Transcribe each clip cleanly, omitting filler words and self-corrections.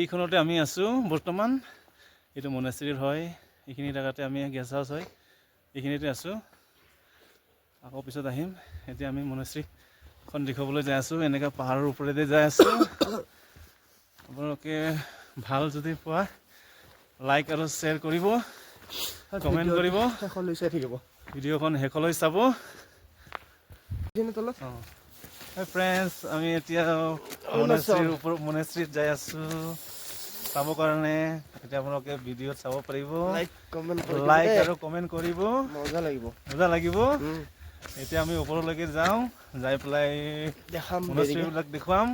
এইখনতে আমি আছোঁ বৰ্তমান। এইটো মনেষ্ট্ৰীৰ হয়, এইখিনি জেগাতে আমি গেষ্ট হাউচ হয়, এইখিনিতে আছোঁ। আকৌ পিছত আহিম। এতিয়া আমি মনেষ্ট্ৰীখন দেখুৱাবলৈ যাই আছোঁ। এনেকৈ পাহাৰৰ ওপৰেদি যাই আছোঁ। আপোনালোকে ভাল যদি পোৱা লাইক আৰু শ্বেয়াৰ কৰিব, কমেণ্ট কৰিব, শেষলৈ চাই থাকিব। ভিডিঅ'খন শেষলৈ চাব। তলত ফ্ৰেণ্ডছ, আমি এতিয়া মনেষ্ট্ৰীত যাই আছোঁ চাবৰ কাৰণে। এতিয়া আপোনালোকে ভিডিঅ'ত চাব পাৰিব, লাইক আৰু কমেণ্ট কৰিব, মজা লাগিব। এতিয়া আমি ওপৰলৈকে যাওঁ, যাই পেলাই মনেষ্ট্ৰীবিলাক দেখুৱাম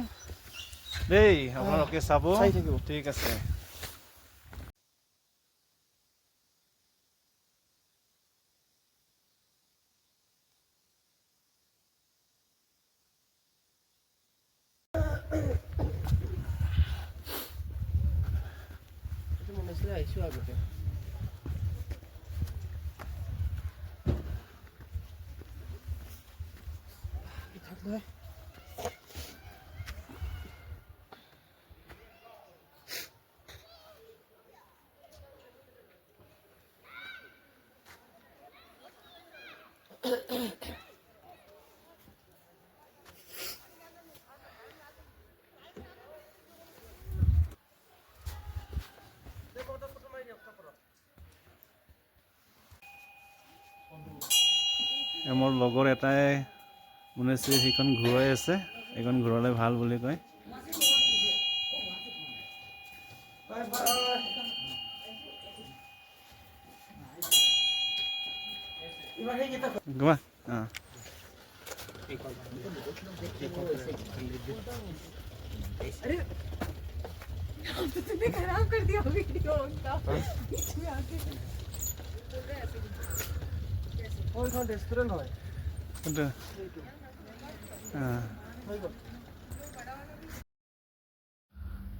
দেই, আপোনালোকে চাব। ঠিক আছে। আহিছোঁ আগতে। মোৰ লগৰ এটাই মনেষ্ট্ৰী সেইখন ঘূৰাই আছে, এইখন ঘূৰালে ভাল বুলি কয়। तुमने खराब कर दिया वीडियो उनका इसमें आके ৰেষ্টুৰেণ্ট হয়।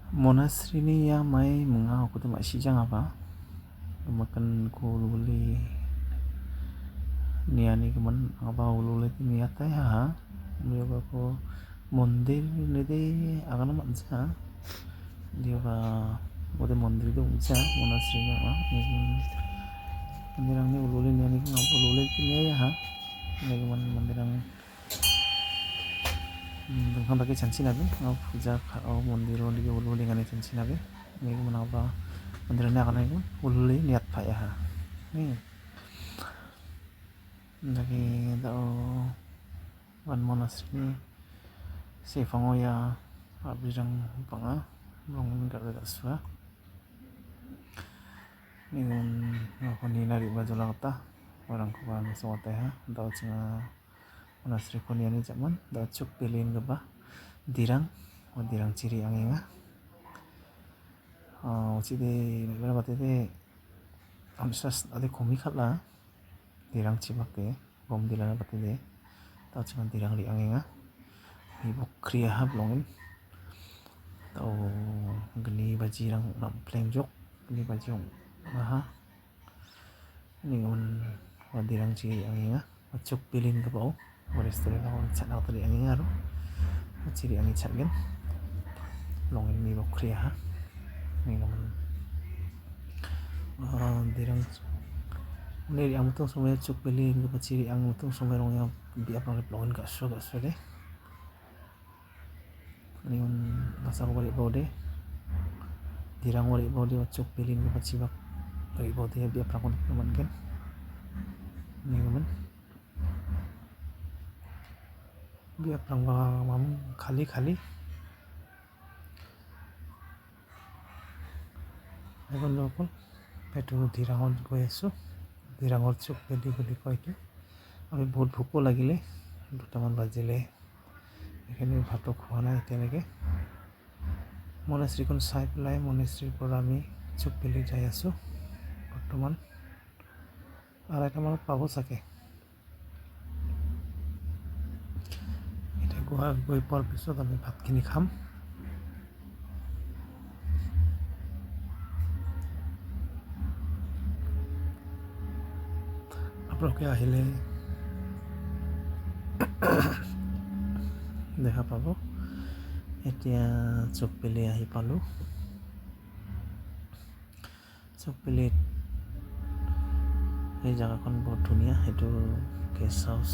Monastery ni yang mai mengau aku tu mak sijang apa makan ko luli niya ni keman apa luli ni ata ya dia ba ko mondir ni de agana mansa dia ba ode mondir de unsa monastery ni ma mandirang ni luli ni ni ngapa luli ni ya ni keman mandirang dunghan bagi chanchi nabe puja mondir di ululi ngani chanchi nabe ni menapa mandir ni akan itu ululi niat pak ya ni lagi tau one monastery si fangoya abirang panga belum enggak suah ni ni nari baju langta orang kuan sawata ya tau cina monastery ko ni zaman da cuk pilin ke ba dirang ciri anginga uci de berapa tete amsas ade komi khatla dirang cibak de bom dilana bate de tau cuma dirang li anginga ibu kriya hab longin tau geni bajirang nam plengjok geni bajirang maha ni on dirang ciri anginga cuk pilin ke bau restoran ako chat ako tadi angin aro ciri angin chat gen longin mi bokri ha ni naman dirang ni ang tong somay cuk pilin ke ciri ang tong somay rong yang biap lang longin ka so de ni on nasa ko balik bau de dirang balik bau de cuk pilin ke cibak balik bau de biap lang naman gen ni naman biar mam kali এখন local পেটু ধিৰাঙত গৈ আছোঁ ধিৰাঙৰ চুক বুলি কয় এইটো আমি বহুত ভোকো লাগিলে 2টামান বাজিলে এইখিনি ভাতটো খোৱা নাই এতিয়ালৈকে মনেষ্ট্ৰীখন চাই পেলাই মনেষ্ট্ৰীৰ পৰা আমি চুক যাই আছোঁ বৰ্তমান আৰু এটামানত পাব চাগে গৈ পোৱাৰ পিছত আমি ভাতখিনি খাম আপোনালোকে আহিলে দেখা পাব এতিয়া চুকপেলি আহি পালোঁ চকপিলিত এই জেগাখন বহুত ধুনীয়া সেইটো গেষ্ট হাউচ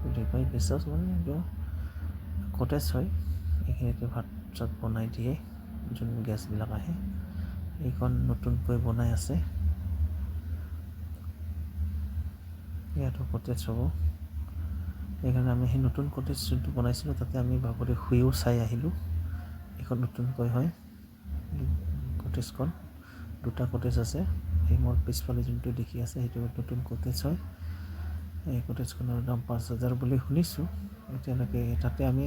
বুলি কয় গেষ্ট হাউচ মানে এইটো কটেজ হয় এইখিনিতে ভাত চাত বনাই দিয়ে যোন গেষ্টবিলাক আহে এইখন নতুনকৈ বনাই আছে ইয়াতো কটেজ হ'ব সেইকাৰণে আমি সেই নতুন কটেজ যোনটো বনাইছিলোঁ তাতে আমি বাগৰি শুইও চাই আহিলোঁ এইখন নতুনকৈ হয় কটেজখন দুটা কটেজ আছে এই মোৰ পিছফালে যোনটো দেখি আছে সেইটো নতুন কটেজ হয় এই কটেজখনৰ দাম 5,000 বুলি শুনিছোঁ এতিয়ালৈকে তাতে আমি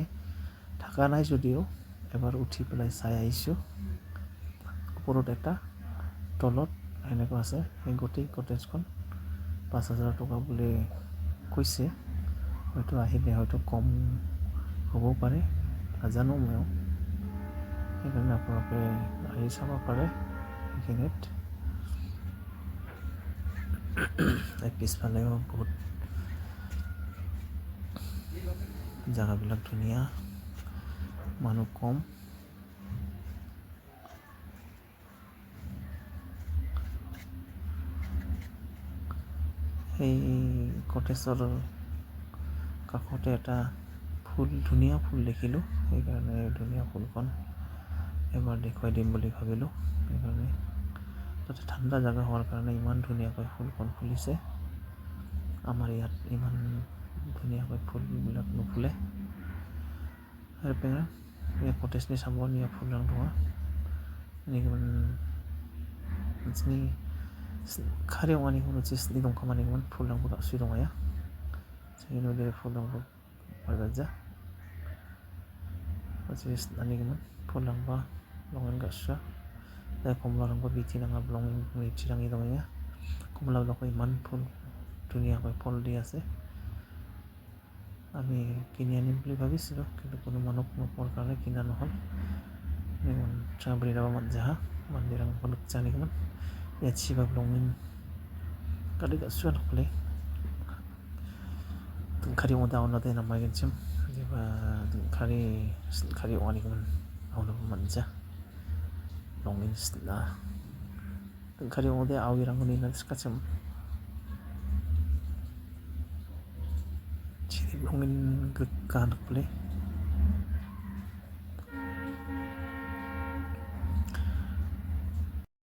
থকা নাই যদিও এবাৰ উঠি পেলাই চাই আহিছোঁ ওপৰত এটা তলত সেনেকুৱা আছে সেই গোটেই কটেজখন 5,000 টকা বুলি কৈছে হয়তো আহিলে হয়তো কম হ'বও পাৰে নাজানো ময়ো সেইকাৰণে আপোনালোকে আহি চাব পাৰে এইখিনিত পিছফালেও বহুত জেগাবিলাক ধুনীয়া মানুহ কম সেই কটেজৰ কাষতে এটা ফুল ধুনীয়া ফুল দেখিলোঁ সেইকাৰণে ধুনীয়া ফুলখন এবাৰ দেখুৱাই দিম বুলি ভাবিলোঁ সেইকাৰণে তাতে ঠাণ্ডা জেগা হোৱাৰ কাৰণে ইমান ধুনীয়াকৈ ফুলখন ফুলিছে আমাৰ ইয়াত ইমান ধুনীয়াকৈ ফুলবিলাক নুফুলে আৰু পেঙা ini kotesnya sabon ya pulang doa ini kan sini karya wani kuno cis di dong kamar ini pulang buka sudah ya saya ini udah pulang buka aja cis ani kan pulang ba longan gak sah saya kumpulan gua bikin nggak belongin bikin itu ya kumpulan gua iman pun dunia gua pol dia sih আমি কিনি আনিম বুলি ভাবিছিলোঁ কিন্তু কোনো মানুহ নোপোৱাৰ কাৰণে কিনা নহ'ল Sabrina Mamadzaha mandirang produkcani kaman ya siba blongin kada ga suan kule kari mo daw natin na may gansim di ba kari wani kaman awna Mamadza blongin sila kari mo de awirang ni na diskacham blongin kan kule